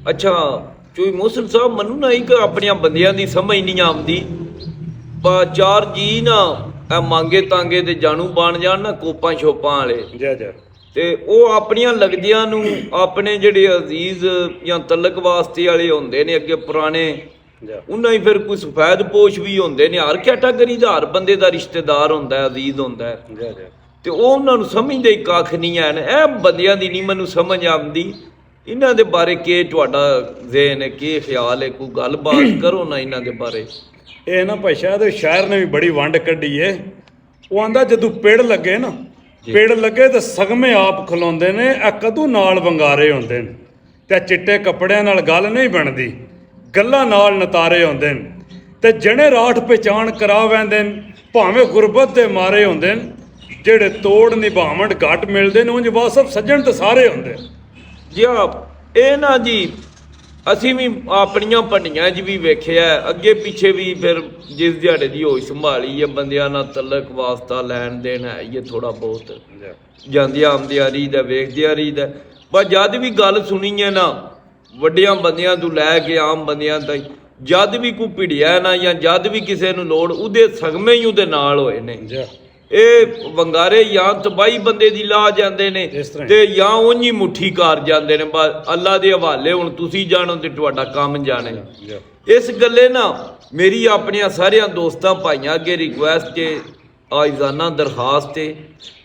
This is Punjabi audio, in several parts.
ਅੱਛਾ ਚੋਈ ਮੋਹਸਨ ਸਾਹਿਬ ਮੈਨੂੰ ਨਾ ਇੱਕ ਆਪਣੀਆਂ ਬੰਦਿਆਂ ਦੀ ਸਮਝ ਨਹੀਂ ਆਉਂਦੀ। ਚਾਰ ਜੀ ਨਾ ਇਹ ਮੰਗੇ ਤਾਂਗੇ ਤੇ ਜਾਣੂ ਬਣ ਜਾਣ ਨਾ ਕੋਪਾਂ ਛੋਪਾਂ ਵਾਲੇ ਤੇ ਉਹ ਆਪਣੀਆਂ ਲੱਗਦੀਆਂ ਨੂੰ ਆਪਣੇ ਜਿਹੜੇ ਅਜ਼ੀਜ਼ ਜਾਂ ਤਲਕ ਵਾਸਤੇ ਵਾਲੇ ਹੁੰਦੇ ਨੇ ਅੱਗੇ ਪੁਰਾਣੇ ਉਹਨਾਂ ਹੀ ਫਿਰ ਕੋਈ ਸਫੈਦ ਪੋਸ਼ ਵੀ ਹੁੰਦੇ ਨੇ। ਹਰ ਕੈਟਾਗਰੀ ਦਾ ਹਰ ਬੰਦੇ ਦਾ ਰਿਸ਼ਤੇਦਾਰ ਹੁੰਦਾ ਅਜ਼ੀਜ਼ ਹੁੰਦਾ ਤੇ ਉਹ ਉਹਨਾਂ ਨੂੰ ਸਮਝਦੇ ਹੀ ਕੱਖ ਨਹੀਂ ਐ। ਇਹ ਬੰਦਿਆਂ ਦੀ ਨਹੀਂ ਮੈਨੂੰ ਸਮਝ ਆਉਂਦੀ। ਇਹਨਾਂ ਦੇ ਬਾਰੇ ਕੀ ਤੁਹਾਡਾ ਜ਼ਹਿਨ ਹੈ, ਕੀ ਖਿਆਲ ਹੈ? ਕੋਈ ਗੱਲਬਾਤ ਕਰੋ ਨਾ ਇਹਨਾਂ ਦੇ ਬਾਰੇ। ਇਹ ਨਾ ਭਾਈ ਸ਼ਾਇਦ ਸ਼ਾਇਰ ਨੇ ਵੀ ਬੜੀ ਵੰਡ ਕੱਢੀ ਏ। ਉਹ ਆਂਦਾ ਜਦੋਂ ਪੇੜ ਲੱਗੇ ਨਾ, ਪੇੜ ਲੱਗੇ ਤੇ ਸਗਮੇ ਆਪ ਖਲੋਂਦੇ ਨੇ, ਇਹ ਕਦੋਂ ਨਾਲ ਵੰਗਾਰੇ ਹੁੰਦੇ ਨੇ ਤੇ ਚਿੱਟੇ ਕੱਪੜਿਆਂ ਨਾਲ ਗੱਲ ਨਹੀਂ ਬਣਦੀ, ਗੱਲਾਂ ਨਾਲ ਨਤਾਰੇ ਹੁੰਦੇ ਨੇ ਤੇ ਜਣੇ ਰਾਠ ਪਹਿਚਾਣ ਕਰਾ ਵੈਂਦੇ ਨੇ, ਭਾਵੇਂ ਗੁਰਬਤ ਦੇ ਮਾਰੇ ਹੁੰਦੇ ਨੇ, ਜਿਹੜੇ ਤੋੜ ਨਿਭਾਵਣ ਘੱਟ ਮਿਲਦੇ ਨੇ ਉਂਝ ਵਾਸਬ ਸੱਜਣ ਤੇ ਸਾਰੇ ਹੁੰਦੇ ਨੇ। ਜੀ ਇਹ ਨਾ ਜੀ ਅਸੀਂ ਵੀ ਆਪਣੀਆਂ ਭੰਡੀਆਂ 'ਚ ਵੀ ਵੇਖਿਆ ਅੱਗੇ ਪਿੱਛੇ ਵੀ, ਫਿਰ ਜਿਸ ਦਿਹਾੜੇ ਦੀ ਹੋਸ਼ ਸੰਭਾਲੀ ਹੈ ਬੰਦਿਆਂ ਨਾਲ ਤਲਕ ਵਾਸਤਾ ਲੈਣ ਦੇਣ ਹੈ ਇਹ ਥੋੜਾ ਬਹੁਤ ਜਾਂਦਿਆਂ ਆਉਂਦਿਆਂ ਰਹੀਦਾ, ਵੇਖਦਿਆਂ ਰਹੀਦਾ। ਪਰ ਜਦ ਵੀ ਗੱਲ ਸੁਣੀ ਹੈ ਨਾ ਵੱਡਿਆਂ ਬੰਦਿਆਂ ਤੋਂ ਲੈ ਕੇ ਆਮ ਬੰਦਿਆਂ ਤਾਈਂ, ਜਦ ਵੀ ਕੋਈ ਭਿੜਿਆ ਨਾ ਜਾਂ ਜਦ ਵੀ ਕਿਸੇ ਨੂੰ ਲੋੜ ਉਹਦੇ ਸਗਮੇ ਹੀ ਉਹਦੇ ਨਾਲ ਹੋਏ ਨੇ। ਇਹ ਵੰਗਾਰੇ ਜਾਂ ਤਬਾਈ ਬੰਦੇ ਦੀ ਲਾ ਜਾਂਦੇ ਨੇ ਤੇ ਜਾਂ ਉਂਝ ਹੀ ਮੁੱਠੀ ਕਰ ਜਾਂਦੇ ਨੇ। ਬਸ ਅੱਲਾ ਦੇ ਹਵਾਲੇ, ਹੁਣ ਤੁਸੀਂ ਜਾਣੋ ਤੇ ਤੁਹਾਡਾ ਕੰਮ ਜਾਣੇ। ਇਸ ਗੱਲੇ ਨਾ ਮੇਰੀ ਆਪਣੀਆਂ ਸਾਰਿਆਂ ਦੋਸਤਾਂ ਭਾਈਆਂ ਅੱਗੇ ਰਿਕੁਐਸਟ ਕੇ ਆਇਜ਼ਾਨਾ ਦਰਖਾਸਤ ਹੈ,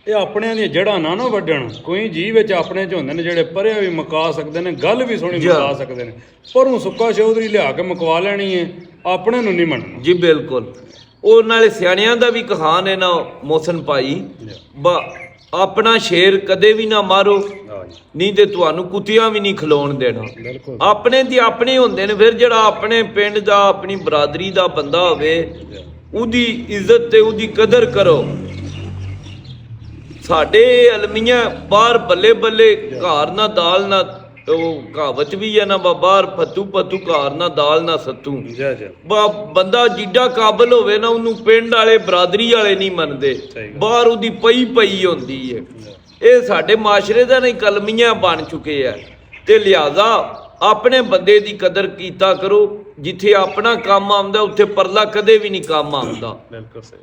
ਇਹ ਆਪਣਿਆਂ ਦੀਆਂ ਜੜ੍ਹਾਂ ਨਾ ਵੱਢਣ। ਕੋਈ ਜੀ ਵਿੱਚ ਆਪਣੇ ਚ ਹੁੰਦੇ ਨੇ ਜਿਹੜੇ ਪਰੇ ਵੀ ਮੁਕਾ ਸਕਦੇ ਨੇ, ਗੱਲ ਵੀ ਸੋਹਣੀ ਮੁਕਾ ਸਕਦੇ ਨੇ, ਪਰ ਉਹ ਸੁੱਕਾ ਚੌਧਰੀ ਲਿਆ ਕੇ ਮੁਕਵਾ ਲੈਣੀ ਹੈ, ਆਪਣੇ ਨੂੰ ਨਹੀਂ ਮੰਨਣਾ ਜੀ। ਬਿਲਕੁਲ। ਉਹ ਨਾਲੇ ਸਿਆਣਿਆਂ ਦਾ ਵੀ ਕਹਾਣ ਹੈ ਨਾ ਮੋਹਸਨ ਭਾਈ, ਆਪਣਾ ਸ਼ੇਰ ਕਦੇ ਵੀ ਨਾ ਮਾਰੋ, ਨਹੀਂ ਤੇ ਤੁਹਾਨੂੰ ਕੁੱਤਿਆਂ ਵੀ ਨਹੀਂ ਖਲੋਣ ਦੇਣਾ। ਆਪਣੇ ਤੇ ਆਪਣੇ ਹੁੰਦੇ ਨੇ। ਫਿਰ ਜਿਹੜਾ ਆਪਣੇ ਪਿੰਡ ਦਾ ਆਪਣੀ ਬਰਾਦਰੀ ਦਾ ਬੰਦਾ ਹੋਵੇ ਉਹਦੀ ਇੱਜ਼ਤ ਤੇ ਉਹਦੀ ਕਦਰ ਕਰੋ। ਸਾਡੇ ਅਲਮੀਆਂ ਬਾਹਰ ਬੱਲੇ ਬੱਲੇ ਘਰ ਨਾ ਦਾਲ ਨਾ, ਉਹ ਕਹਾਵਤ ਵੀ ਹੈ ਨਾ, ਬਾਹਰ ਫੱਤੂ ਪੱਤੂ ਘਰ ਨਾ ਦਾਲ ਨਾ ਸੱਤੂ। ਬੰਦਾ ਜਿੱਡਾ ਕਾਬਲ ਹੋਵੇ ਨਾ ਉਹਨੂੰ ਪਿੰਡ ਵਾਲੇ ਬਰਾਦਰੀ ਵਾਲੇ ਨਹੀਂ ਮੰਨਦੇ, ਬਾਹਰ ਉਹਦੀ ਪਈ ਪਈ ਹੁੰਦੀ ਹੈ। ਇਹ ਸਾਡੇ ਮਾਸ਼ਰੇ ਦਾ ਨਹੀਂ ਕਲਮੀਆਂ ਬਣ ਚੁੱਕੇ ਆ ਤੇ ਲਿਹਾਜ਼ਾ ਆਪਣੇ ਬੰਦੇ ਦੀ ਕਦਰ ਕੀਤਾ ਕਰੋ। ਜਿੱਥੇ ਆਪਣਾ ਕੰਮ ਆਉਂਦਾ ਉੱਥੇ ਪਰਲਾ ਕਦੇ ਵੀ ਨਹੀਂ ਕੰਮ ਆਉਂਦਾ। ਬਿਲਕੁਲ ਸਹੀ।